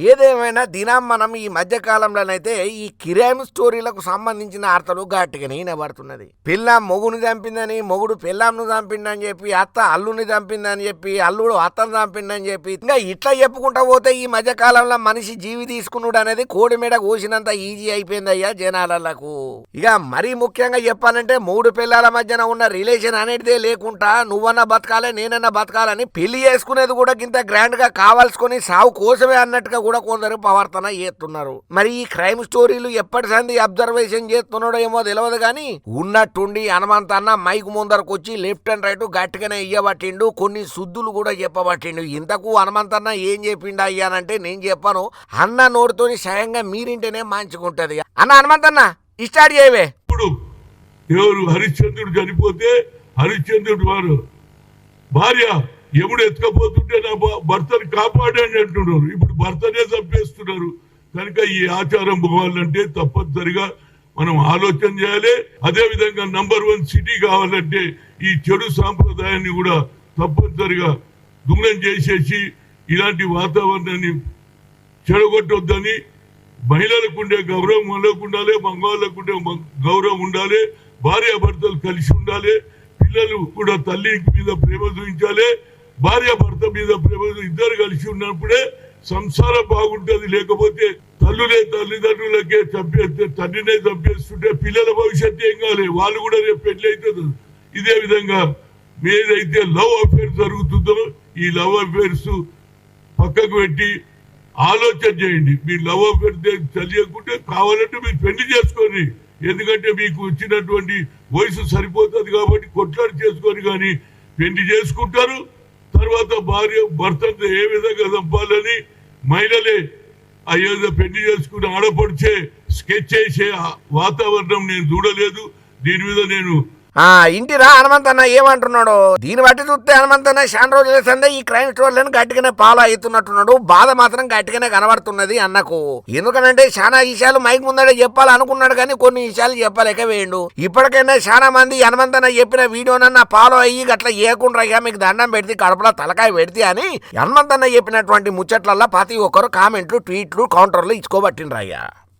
ఏదేమైనా దినం మనం ఈ మధ్య కాలంలోనైతే ఈ కిరాయిం స్టోరీలకు సంబంధించిన వార్తలు గట్టిగానే వినబడుతున్నది. పిల్లం మొగుని చంపిందని, మొగుడు పిల్లంను చంపిందని చెప్పి, అత్త అల్లుని చంపిందని చెప్పి, అల్లుడు అత్తను చంపిందని చెప్పి, ఇంకా ఇట్లా చెప్పుకుంటా పోతే ఈ మధ్య కాలంలో మనిషి జీవి తీసుకున్నాడు అనేది కోడి మీద కోసినంత ఈజీ అయిపోయిందయ్యా జనాలకు. ఇక మరీ ముఖ్యంగా చెప్పాలంటే మూడు పిల్లల మధ్యన ఉన్న రిలేషన్ అనేటిదే లేకుండా నువ్వన్నా బతకాలే నేనన్నా బతకాలని పెళ్లి చేసుకునేది కూడా ఇంత గ్రాండ్ గా కావాల్సుకొని సాగు కోసమే అన్నట్టుగా కూడా కొందరు ప్రవర్తన చేస్తున్నారు. మరి ఈ క్రైమ్ స్టోరీలు ఎప్పటి సంది అబ్జర్వేషన్ చేస్తున్నాడో ఏమో తెలియదు కానీ ఉన్నట్టుండి హనుమంత్ అన్న మైక్ ముందరకు వచ్చి లెఫ్ట్ అండ్ రైట్ గట్టిగానే ఇయ్యబట్టిండు, కొన్ని శుద్ధులు కూడా చెప్పబట్టిండు. ఇంతకు హనుమంత్ అన్న ఏం చెప్పిండు అయ్యానంటే నేను చెప్పాను, అన్న నోటితోని స్వయంగా మీరింటేనే మంచుకుంటది. అన్న హనుమంత్ అన్న స్టార్ట్ చేయవే. ఇప్పుడు ఎవరు హరిశ్చంద్రుడు చనిపోతే హరిశ్చంద్రుడు వారు భార్య ఎముడు ఎత్తుకపోతుంటే నా భర్తను కాపాడండి అంటున్నారు. ఇప్పుడు భర్తనే చంపేస్తున్నారు. కనుక ఈ ఆచారం పోవాలంటే తప్పనిసరిగా మనం ఆలోచన చేయాలి. అదే విధంగా నంబర్ 1 సిటీ కావాలంటే ఈ చెడు సాంప్రదాయాన్ని కూడా తప్పనిసరిగా దూరం చేసేసి ఇలాంటి వాతావరణాన్ని చెడగొట్టొద్దని, మహిళలకు ఉండే గౌరవం మనకు ఉండాలి, మగవాళ్ళకు ఉండే గౌరవం ఉండాలి, భార్యాభర్తలు కలిసి ఉండాలి, పిల్లలు కూడా తల్లి మీద ప్రేమ చూపించాలి, భార్య భర్త మీద ప్రేమ ఇద్దరు కలిసి ఉన్నప్పుడే సంసారం బాగుంటుంది. లేకపోతే తల్లిదండ్రులకే చంపేస్తే, తండ్రినే చంపేస్తుంటే పిల్లల భవిష్యత్తు ఏం కావాలి, వాళ్ళు కూడా రేపు పెళ్లి అవుతుంది. ఇదే విధంగా ఏదైతే లవ్ అఫేర్ జరుగుతుందో ఈ లవ్ అఫేర్స్ పక్కకు పెట్టి ఆలోచన చేయండి. మీరు లవ్ అఫేర్ తెలియకుంటే కావాలంటే మీరు పెళ్లి చేసుకోండి. ఎందుకంటే మీకు వచ్చినటువంటి వయసు సరిపోతుంది కాబట్టి కొట్లాడి చేసుకొని కానీ పెళ్లి చేసుకుంటారు. తర్వాత భర్తను ఏ విధంగా చంపాలని మహిళలే అయ్యో పెళ్లి చేసుకుని ఆడపడిచే స్కెచ్ చేసే వాతావరణం నేను చూడలేదు. దీని మీద నేను ఇంటిరా హనుమంత్ అన్న ఏమంటున్నాడు, దీన్ని బట్టి చూస్తే హనుమంత్ అన్న చాలా రోజుల సందే ఈ క్రైమ్ స్టోరీలను గట్టిగానే ఫాలో అవుతున్నట్టున్నాడు. బాధ మాత్రం గట్టిగానే కనబడుతున్నది అన్నకు. ఎందుకనంటే చాలా విషయాలు మైక్ ముందడే చెప్పాలనుకున్నాడు కానీ కొన్ని విషయాలు చెప్పలేక వేయండు. ఇప్పటికైనా చాలా మంది హనుమంత్ అన్న చెప్పిన వీడియోనన్నా ఫాలో అయ్యి గట్లా చేయకుండా అయ్యా మీకు దండం పెడితే కడుపులో తలకాయ పెడితే అని హనుమంత్ అన్న చెప్పినటువంటి ముచ్చట్లల్లో ప్రతి ఒక్కరు కామెంట్లు, ట్వీట్లు, కౌంటర్లు ఇచ్చుకోబట్టిండ్రయ్యా.